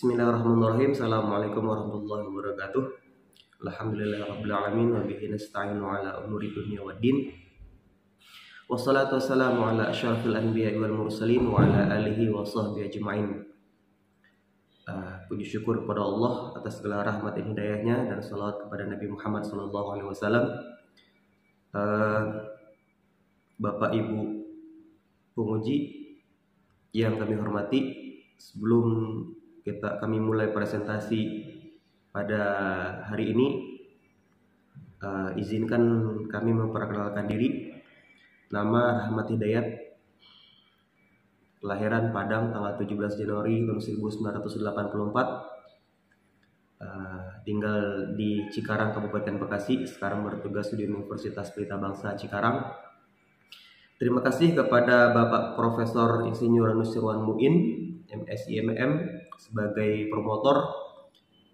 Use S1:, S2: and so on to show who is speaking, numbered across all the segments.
S1: Bismillahirrahmanirrahim. Assalamualaikum warahmatullahi wabarakatuh. Alhamdulillahirabbil alamin wa bihi nasta'inu ala umuri dunya waddin. Wassalatu wassalamu ala asyrafil anbiya'i wal mursalin wa ala alihi wa sahbihi ajma'in. Puji syukur kepada Allah atas segala rahmat dan hidayahnya, dan salawat kepada Nabi Muhammad SAW. Bapak Ibu penguji yang kami hormati, sebelum kami mulai presentasi pada hari ini, izinkan kami memperkenalkan diri. Nama Rahmat Hidayat, kelahiran Padang tanggal 17 Januari tahun 1984, tinggal di Cikarang, Kabupaten Bekasi. Sekarang bertugas di Universitas Pelita Bangsa Cikarang. Terima kasih kepada Bapak Profesor Insinyur Nusirwan Muin, MSI MM, sebagai promotor,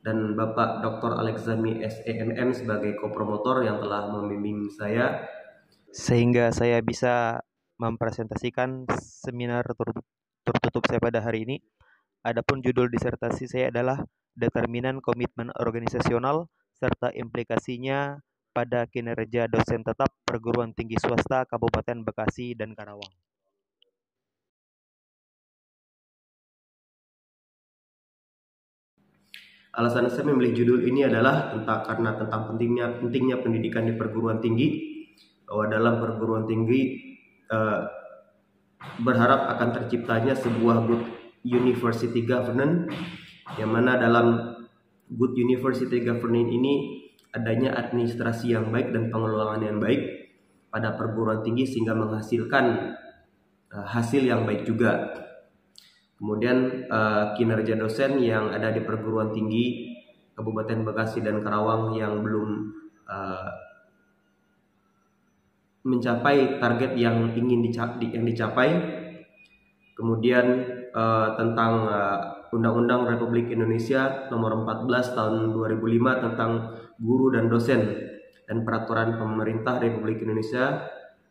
S1: dan Bapak Dr. Alexami SEMM sebagai kopromotor yang telah membimbing saya sehingga saya bisa mempresentasikan seminar tertutup saya pada hari ini. Adapun judul disertasi saya adalah Determinan Komitmen Organisasional serta Implikasinya pada Kinerja Dosen Tetap Perguruan Tinggi Swasta Kabupaten Bekasi dan Karawang. Alasan saya memilih judul ini adalah tentang pentingnya pendidikan di perguruan tinggi, bahwa dalam perguruan tinggi berharap akan terciptanya sebuah good university governance, yang mana dalam good university governance ini adanya administrasi yang baik dan pengelolaan yang baik pada perguruan tinggi sehingga menghasilkan hasil yang baik juga. Kemudian kinerja dosen yang ada di perguruan tinggi Kabupaten Bekasi dan Karawang yang belum mencapai target yang ingin dicapai. Kemudian tentang Undang-Undang Republik Indonesia Nomor 14 Tahun 2005 tentang guru dan dosen, dan Peraturan Pemerintah Republik Indonesia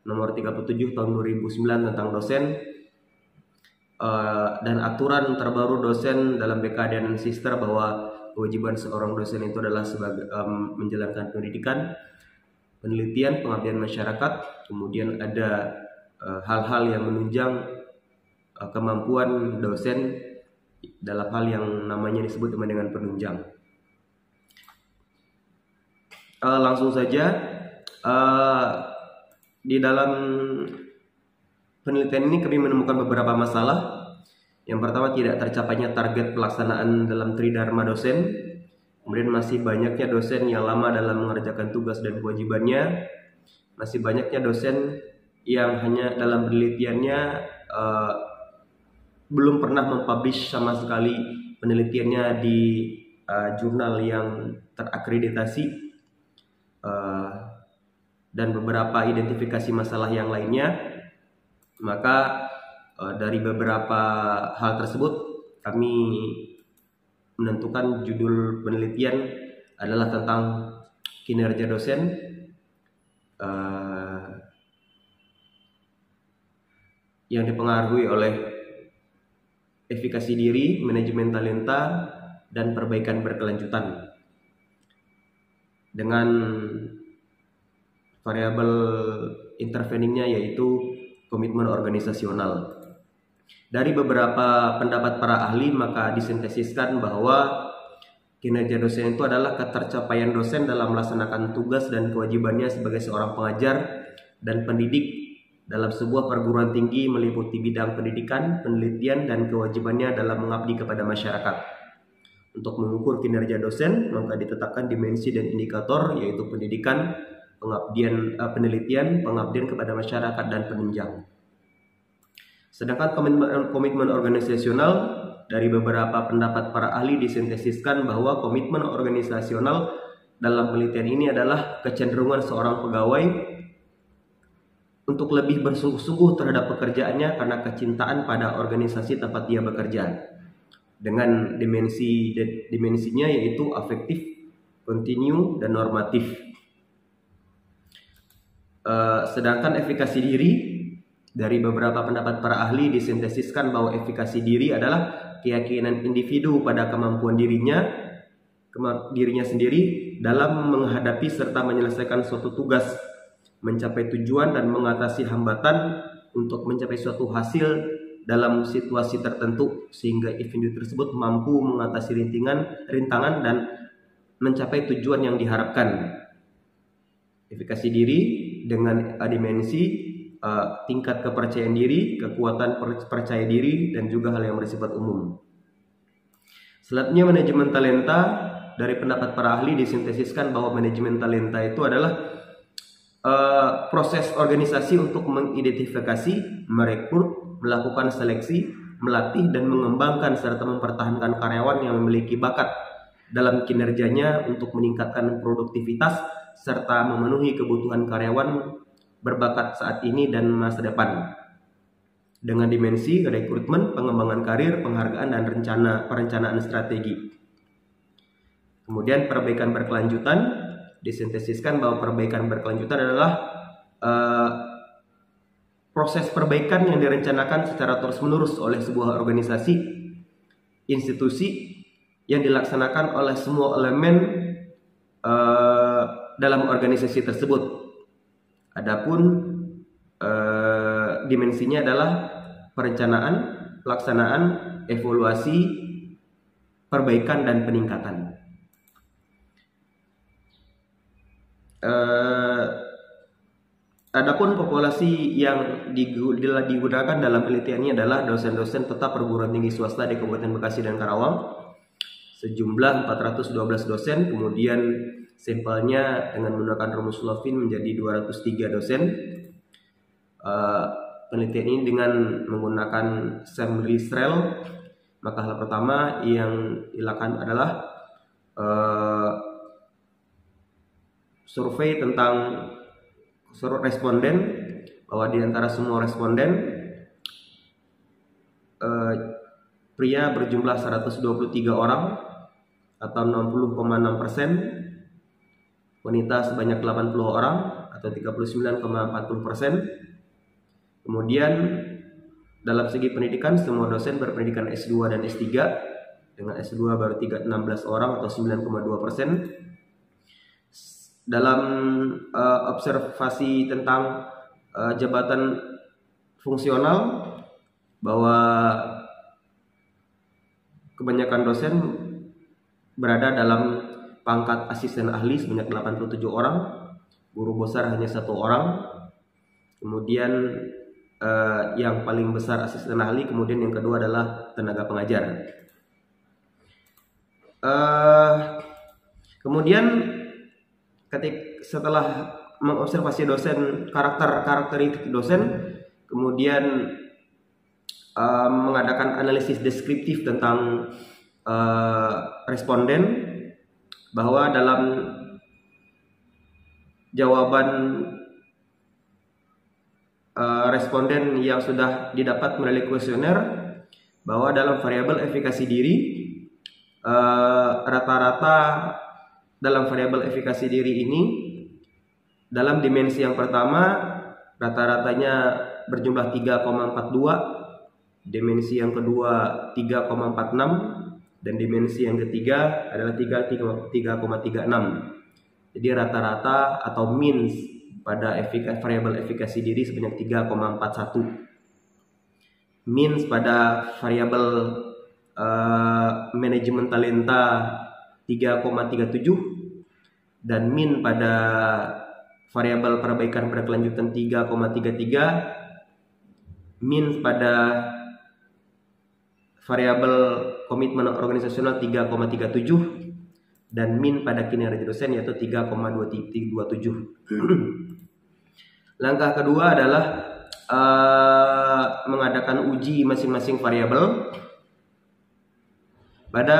S1: Nomor 37 Tahun 2009 tentang dosen, dan aturan terbaru dosen dalam BKD dan Sister, bahwa kewajiban seorang dosen itu adalah sebagai menjalankan pendidikan, penelitian, pengabdian masyarakat. Kemudian ada hal-hal yang menunjang kemampuan dosen dalam hal yang namanya disebut dengan penunjang. Langsung saja, di dalam penelitian ini kami menemukan beberapa masalah. Yang pertama, tidak tercapainya target pelaksanaan dalam tridharma dosen. Kemudian masih banyaknya dosen yang lama dalam mengerjakan tugas dan kewajibannya. Masih banyaknya dosen yang hanya dalam penelitiannya belum pernah mempublish sama sekali penelitiannya di jurnal yang terakreditasi, dan beberapa identifikasi masalah yang lainnya. Maka dari beberapa hal tersebut kami menentukan judul penelitian adalah tentang kinerja dosen, yang dipengaruhi oleh efikasi diri, manajemen talenta, dan perbaikan berkelanjutan, dengan variabel interveningnya yaitu komitmen organisasional. Dari beberapa pendapat para ahli, maka disintesiskan bahwa kinerja dosen itu adalah ketercapaian dosen dalam melaksanakan tugas dan kewajibannya sebagai seorang pengajar dan pendidik dalam sebuah perguruan tinggi, meliputi bidang pendidikan, penelitian, dan kewajibannya dalam mengabdi kepada masyarakat. Untuk mengukur kinerja dosen, maka ditetapkan dimensi dan indikator, yaitu pendidikan, pengabdian, penelitian, pengabdian kepada masyarakat, dan penunjang. Sedangkan komitmen organisasional, dari beberapa pendapat para ahli disintesiskan bahwa komitmen organisasional dalam penelitian ini adalah kecenderungan seorang pegawai untuk lebih bersungguh-sungguh terhadap pekerjaannya karena kecintaan pada organisasi tempat dia bekerja, dengan dimensinya yaitu afektif, kontinu, dan normatif. Sedangkan efikasi diri, dari beberapa pendapat para ahli disintesiskan bahwa efikasi diri adalah keyakinan individu pada kemampuan dirinya sendiri dalam menghadapi serta menyelesaikan suatu tugas, mencapai tujuan dan mengatasi hambatan untuk mencapai suatu hasil dalam situasi tertentu, sehingga individu tersebut mampu mengatasi rintangan dan mencapai tujuan yang diharapkan. Efikasi diri dengan dimensi tingkat kepercayaan diri, kekuatan percaya diri, dan juga hal yang bersifat umum. Selanjutnya, manajemen talenta. Dari pendapat para ahli disintesiskan bahwa manajemen talenta itu adalah proses organisasi untuk mengidentifikasi, merekrut, melakukan seleksi, melatih dan mengembangkan serta mempertahankan karyawan yang memiliki bakat dalam kinerjanya untuk meningkatkan produktivitas serta memenuhi kebutuhan karyawan berbakat saat ini dan masa depan. Dengan dimensi rekrutmen, pengembangan karir, penghargaan dan perencanaan strategi. Kemudian perbaikan berkelanjutan, disintesiskan bahwa perbaikan berkelanjutan adalah proses perbaikan yang direncanakan secara terus-menerus oleh sebuah organisasi, institusi yang dilaksanakan oleh semua elemen dalam organisasi tersebut. Adapun dimensinya adalah perencanaan, pelaksanaan, evaluasi, perbaikan dan peningkatan. Adapun populasi yang digunakan dalam penelitian ini adalah dosen-dosen tetap perguruan tinggi swasta di Kabupaten Bekasi dan Karawang sejumlah 412 dosen. Kemudian sampelnya dengan menggunakan rumus Lovin menjadi 203 dosen. Penelitian ini dengan menggunakan Sam Ristrel. Maka hal pertama yang dilakukan adalah survei tentang seluruh responden, bahwa di antara semua responden pria berjumlah 123 orang atau 60,6%, wanita sebanyak 80 orang atau 39,40%. Kemudian dalam segi pendidikan semua dosen berpendidikan S2 dan S3, dengan S2 baru 16 orang atau 9,2%. Dalam observasi tentang jabatan fungsional, bahwa kebanyakan dosen berada dalam pangkat asisten ahli sebanyak 87 orang, guru besar hanya 1 orang, kemudian yang paling besar asisten ahli, kemudian yang kedua adalah tenaga pengajar. Kemudian setelah mengobservasi dosen, karakteristik dosen, kemudian mengadakan analisis deskriptif tentang responden, bahwa dalam jawaban responden yang sudah didapat melalui kuesioner, bahwa dalam variabel efikasi diri rata-rata dalam variabel efikasi diri ini, dalam dimensi yang pertama rata-ratanya berjumlah 3,42, dimensi yang kedua 3,46, dan dimensi yang ketiga adalah 3,36. Jadi rata-rata atau mean pada variabel efikasi diri sebanyak 3,41. Mean pada variabel manajemen talenta 3,37, dan min pada variabel perbaikan berkelanjutan 3,33, min pada variabel komitmen organisasional 3,37, dan min pada kinerja dosen yaitu 3,27. Langkah kedua adalah mengadakan uji masing-masing variabel. Pada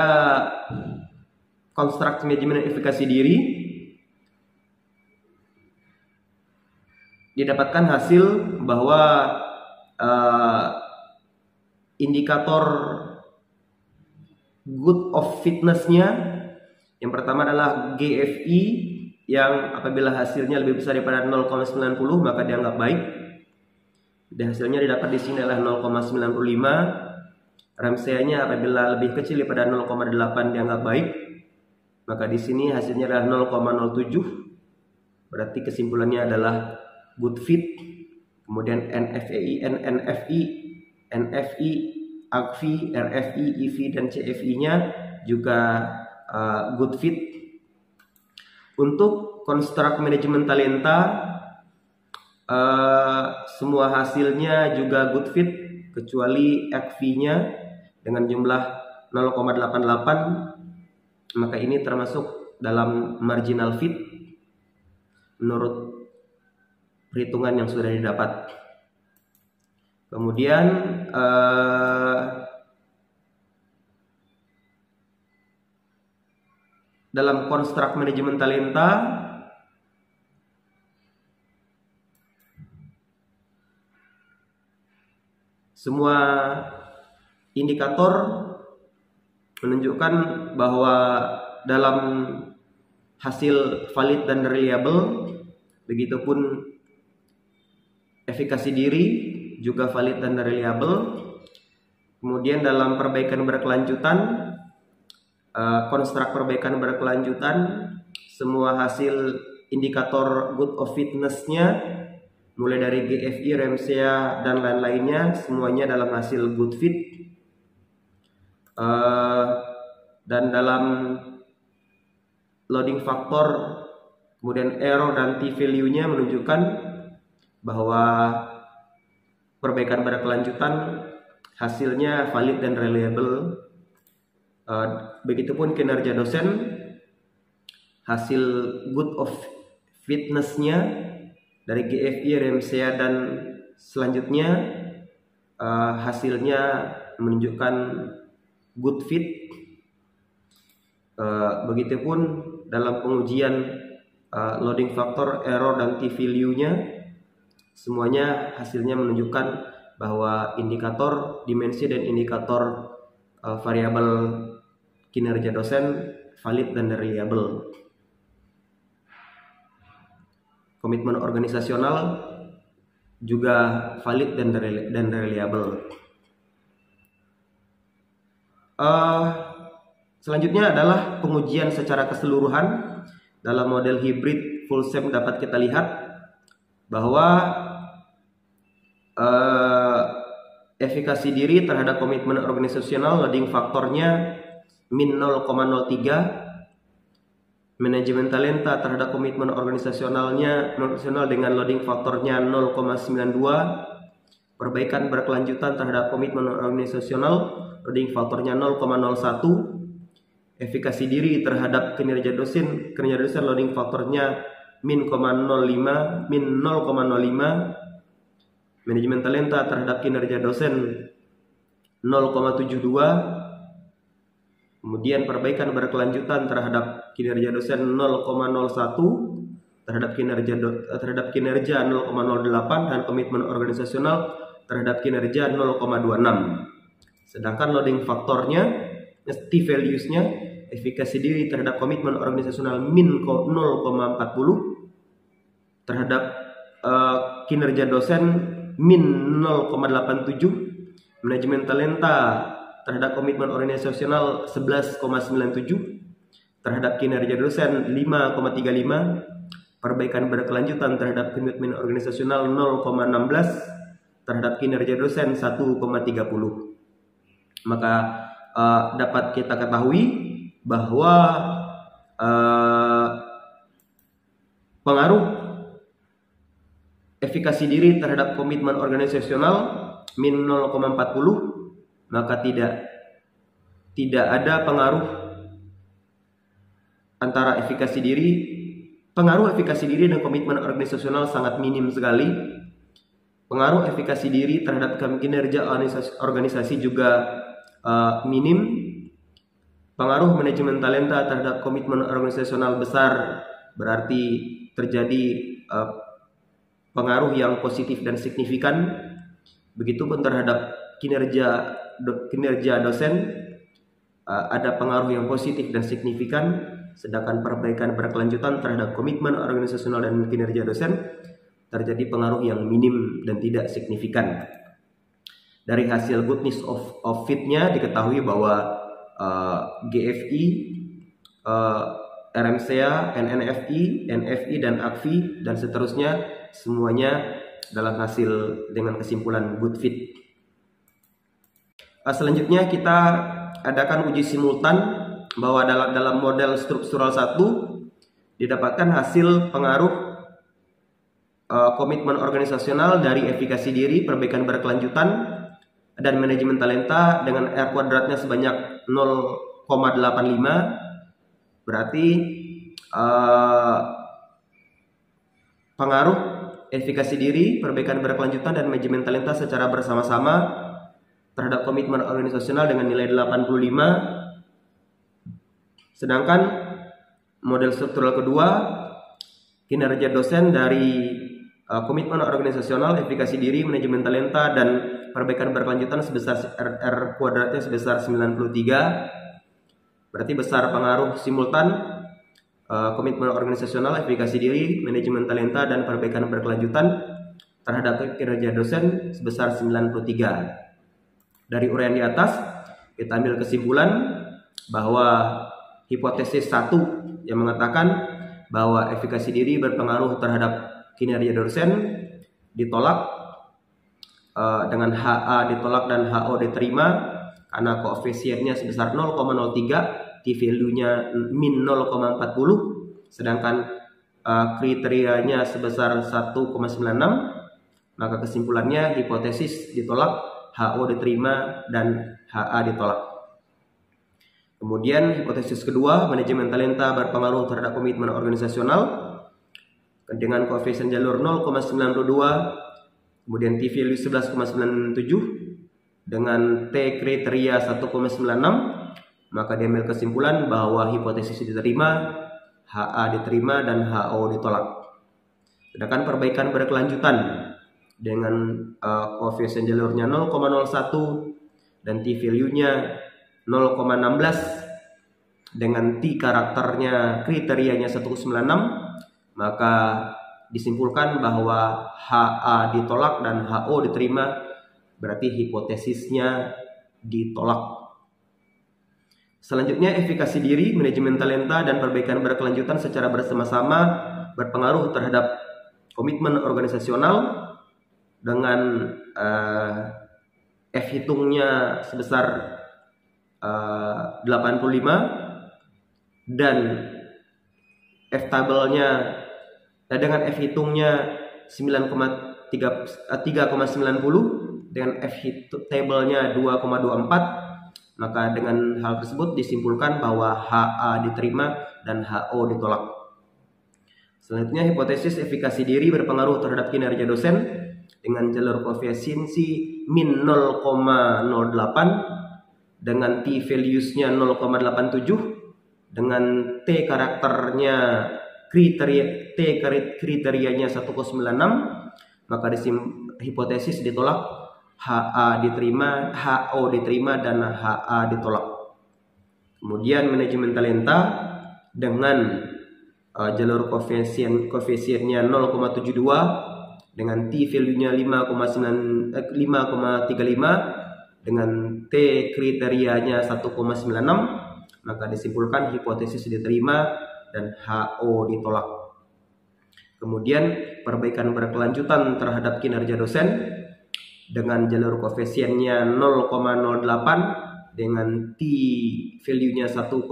S1: konstruksi manajemen efikasi diri didapatkan hasil bahwa indikator good of fitness-nya yang pertama adalah GFI, yang apabila hasilnya lebih besar daripada 0,90 maka dianggap baik. Dan hasilnya didapat di sini adalah 0,95. RMCA-nya apabila lebih kecil daripada 0,8 dianggap baik, maka di sini hasilnya adalah 0,07. Berarti kesimpulannya adalah good fit. Kemudian NFEI, NFI, AGFI, RFI, EV dan CFI-nya juga good fit. Untuk konstruk manajemen talenta semua hasilnya juga good fit kecuali AGFI-nya dengan jumlah 0,88, maka ini termasuk dalam marginal fit menurut perhitungan yang sudah didapat. Kemudian dalam konstruk manajemen talenta semua indikator menunjukkan bahwa dalam hasil valid dan reliable, begitupun efikasi diri juga valid dan reliable. Kemudian dalam perbaikan berkelanjutan, konstruk perbaikan berkelanjutan, semua hasil indikator good of fitness-nya mulai dari GFI, RMCA dan lain-lainnya semuanya dalam hasil good fit. Dan dalam loading factor, kemudian error dan t-value-nya menunjukkan bahwa perbaikan berkelanjutan hasilnya valid dan reliable. Begitupun kinerja dosen, hasil good of fitness-nya dari GFI, RMCA dan selanjutnya hasilnya menunjukkan good fit. Begitupun dalam pengujian loading factor, error dan t-value-nya semuanya hasilnya menunjukkan bahwa indikator dimensi dan indikator variabel kinerja dosen valid dan reliable. Komitmen organisasional juga valid dan reliable. Selanjutnya adalah pengujian secara keseluruhan. Dalam model hybrid full SEM dapat kita lihat bahwa efikasi diri terhadap komitmen organisasional loading faktornya min 0,03. Manajemen talenta terhadap komitmen organisasionalnya dengan loading faktornya 0,92. Perbaikan berkelanjutan terhadap komitmen organisasional loading faktornya 0,01. Efikasi diri terhadap kinerja dosen loading faktornya min 0,05. Manajemen talenta terhadap kinerja dosen 0,72. Kemudian perbaikan berkelanjutan terhadap kinerja dosen 0,01, terhadap kinerja 0,08 dan komitmen organisasional terhadap kinerja 0,26. Sedangkan loading faktornya, t-values-nya, efikasi diri terhadap komitmen organisasional min 0,40, terhadap kinerja dosen min 0,87, manajemen talenta terhadap komitmen organisasional 11,97, terhadap kinerja dosen 5,35, perbaikan berkelanjutan terhadap komitmen organisasional 0,16, terhadap kinerja dosen 1,30. Maka dapat kita ketahui bahwa pengaruh efikasi diri terhadap komitmen organisasional min 0,40, maka tidak ada pengaruh antara efikasi diri. Pengaruh efikasi diri dan komitmen organisasional sangat minim sekali. Pengaruh efikasi diri terhadap kinerja organisasi juga minim. Pengaruh manajemen talenta terhadap komitmen organisasional besar, berarti terjadi pengaruh yang positif dan signifikan. Begitupun terhadap kinerja dosen ada pengaruh yang positif dan signifikan, sedangkan perbaikan berkelanjutan terhadap komitmen organisasional dan kinerja dosen terjadi pengaruh yang minim dan tidak signifikan. Dari hasil goodness of fit-nya diketahui bahwa GFI, RMCA, NNFI, NFI, dan ACFI, dan seterusnya semuanya dalam hasil dengan kesimpulan good fit. Selanjutnya kita adakan uji simultan bahwa dalam model struktural 1 didapatkan hasil pengaruh komitmen organisasional dari efikasi diri, perbaikan berkelanjutan, dan manajemen talenta dengan R kuadratnya sebanyak 0,85. Berarti pengaruh efikasi diri, perbaikan berkelanjutan, dan manajemen talenta secara bersama-sama terhadap komitmen organisasional dengan nilai 85. Sedangkan model struktural kedua, kinerja dosen dari komitmen organisasional, efikasi diri, manajemen talenta, dan perbaikan berkelanjutan sebesar R kuadratnya sebesar 93. Berarti besar pengaruh simultan komitmen organisasional, efikasi diri, manajemen talenta, dan perbaikan berkelanjutan terhadap kinerja dosen sebesar 93. Dari uraian di atas kita ambil kesimpulan bahwa hipotesis 1 yang mengatakan bahwa efikasi diri berpengaruh terhadap kinerja dosen ditolak, dengan HA ditolak dan HO diterima karena koefisiennya sebesar 0,03, t-value-nya min 0,40, sedangkan kriterianya sebesar 1,96. Maka kesimpulannya hipotesis ditolak, HO diterima, dan HA ditolak. Kemudian hipotesis kedua, manajemen talenta berpengaruh terhadap komitmen organisasional dengan koefisien jalur 0,92, kemudian t-value 11,97 dengan T kriteria 1,96. Maka diambil kesimpulan bahwa hipotesis diterima, HA diterima, dan HO ditolak. Sedangkan perbaikan berkelanjutan dengan koefisien jalurnya 0,01 dan t-value-nya 0,16 dengan T karakternya kriterianya 196, maka disimpulkan bahwa HA ditolak dan HO diterima, berarti hipotesisnya ditolak. Selanjutnya, efikasi diri, manajemen talenta, dan perbaikan berkelanjutan secara bersama-sama berpengaruh terhadap komitmen organisasional dengan F hitungnya sebesar 85 dan F tabelnya dengan F hitungnya 3,90 dengan F tabelnya 2,24. Maka dengan hal tersebut disimpulkan bahwa HA diterima dan HO ditolak. Selanjutnya, hipotesis efikasi diri berpengaruh terhadap kinerja dosen dengan jalur koefisiensi min 0,08 dengan T values-nya 0,87 dengan T karakternya kriterianya 1,96. Maka hipotesis ditolak, HA diterima, HO diterima, dan HA ditolak. Kemudian manajemen talenta dengan jalur koefisiennya 0,72 dengan T value-nya 5,35 dengan T kriterianya 1,96. Maka disimpulkan hipotesis diterima dan HO ditolak. Kemudian perbaikan berkelanjutan terhadap kinerja dosen dengan jalur koefisiennya 0,08 dengan T value-nya 1,20,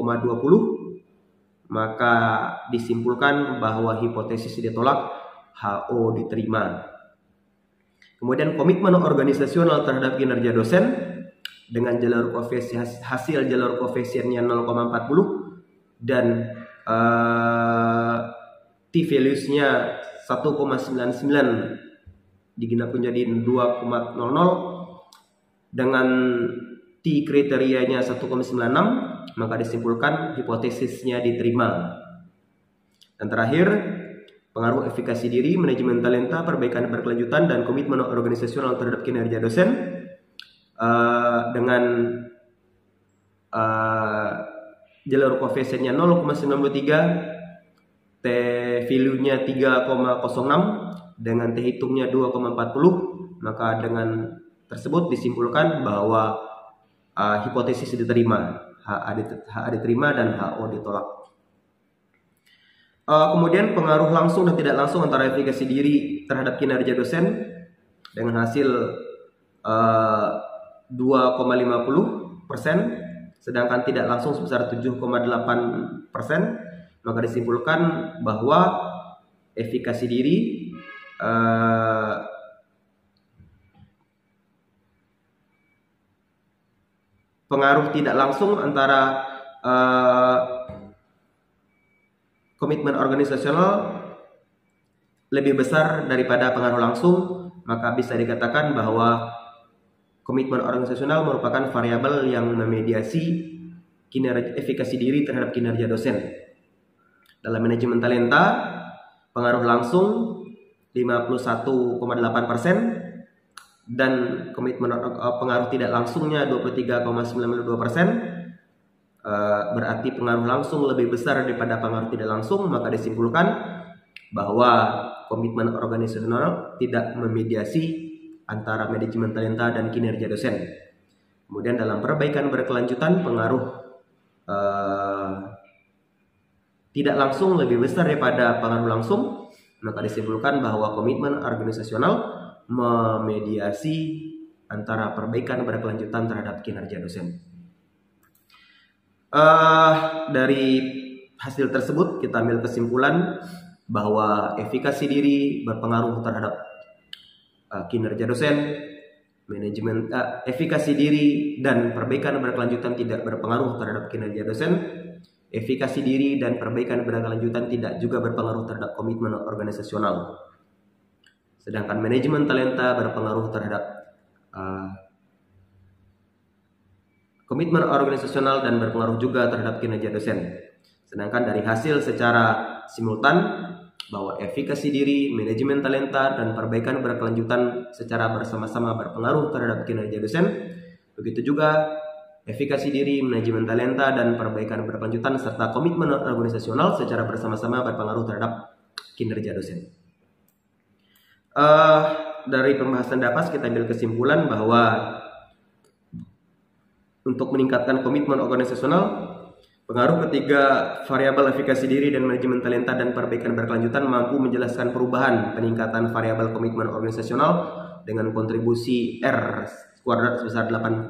S1: maka disimpulkan bahwa hipotesis ditolak, HO diterima. Kemudian komitmen organisasional terhadap kinerja dosen dengan jalur hasil jalur koefisiennya 0,40 dan T values-nya 1,99 digenap menjadi 2,00 dengan T kriterianya 1,96, maka disimpulkan hipotesisnya diterima. Dan terakhir, pengaruh efikasi diri, manajemen talenta, perbaikan berkelanjutan, dan komitmen organisasional terhadap kinerja dosen dengan jalur koefisiennya 0,93, T value-nya 3,06 dengan T hitungnya 2,40, maka dengan tersebut disimpulkan bahwa hipotesis diterima, HA diterima dan HO ditolak. Kemudian pengaruh langsung dan tidak langsung antara efikasi diri terhadap kinerja dosen dengan hasil 2,50%, sedangkan tidak langsung sebesar 7,8%, maka disimpulkan bahwa efikasi diri pengaruh tidak langsung antara komitmen organisasional lebih besar daripada pengaruh langsung, maka bisa dikatakan bahwa komitmen organisasional merupakan variabel yang memediasi kinerja efikasi diri terhadap kinerja dosen. Dalam manajemen talenta, pengaruh langsung 51,8% dan komitmen pengaruh tidak langsungnya 23,92%. Berarti pengaruh langsung lebih besar daripada pengaruh tidak langsung, maka disimpulkan bahwa komitmen organisasional tidak memediasi antara manajemen talenta dan kinerja dosen. Kemudian dalam perbaikan berkelanjutan, pengaruh tidak langsung lebih besar daripada pengaruh langsung, maka disimpulkan bahwa komitmen organisasional memediasi antara perbaikan berkelanjutan terhadap kinerja dosen. Dari hasil tersebut kita ambil kesimpulan bahwa efikasi diri berpengaruh terhadap kinerja dosen, manajemen efikasi diri dan perbaikan berkelanjutan tidak berpengaruh terhadap kinerja dosen. Efikasi diri dan perbaikan berkelanjutan tidak juga berpengaruh terhadap komitmen organisasional. Sedangkan manajemen talenta berpengaruh terhadap komitmen organisasional dan berpengaruh juga terhadap kinerja dosen. Sedangkan dari hasil secara simultan bahwa efikasi diri, manajemen talenta, dan perbaikan berkelanjutan secara bersama-sama berpengaruh terhadap kinerja dosen. Begitu juga efikasi diri, manajemen talenta, dan perbaikan berkelanjutan serta komitmen organisasional secara bersama-sama berpengaruh terhadap kinerja dosen. Dari pembahasan DAPAS kita ambil kesimpulan bahwa untuk meningkatkan komitmen organisasional, pengaruh ketiga variabel efikasi diri dan manajemen talenta dan perbaikan berkelanjutan mampu menjelaskan perubahan peningkatan variabel komitmen organisasional dengan kontribusi R kuadrat sebesar 85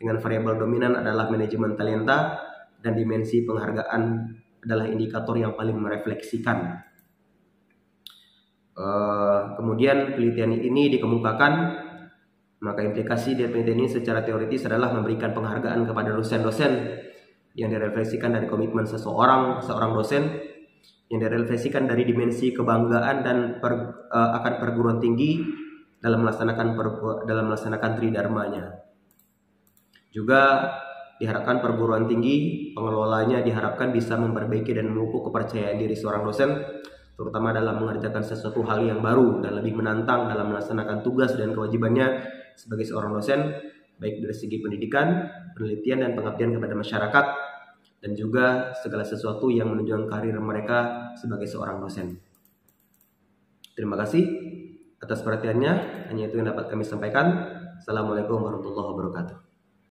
S1: dengan variabel dominan adalah manajemen talenta dan dimensi penghargaan adalah indikator yang paling merefleksikan. Kemudian penelitian ini dikemukakan, maka implikasi dari penelitian ini secara teoritis adalah memberikan penghargaan kepada dosen-dosen yang direfleksikan dari komitmen seorang dosen, yang direfleksikan dari dimensi kebanggaan dan akan perguruan tinggi dalam melaksanakan tridharmanya. Juga diharapkan perguruan tinggi pengelolanya diharapkan bisa memperbaiki dan memupuk kepercayaan diri seorang dosen, terutama dalam mengerjakan sesuatu hal yang baru dan lebih menantang dalam melaksanakan tugas dan kewajibannya sebagai seorang dosen, baik dari segi pendidikan, penelitian, dan pengabdian kepada masyarakat, dan juga segala sesuatu yang menunjang karir mereka sebagai seorang dosen. Terima kasih atas perhatiannya, hanya itu yang dapat kami sampaikan. Assalamualaikum warahmatullahi wabarakatuh.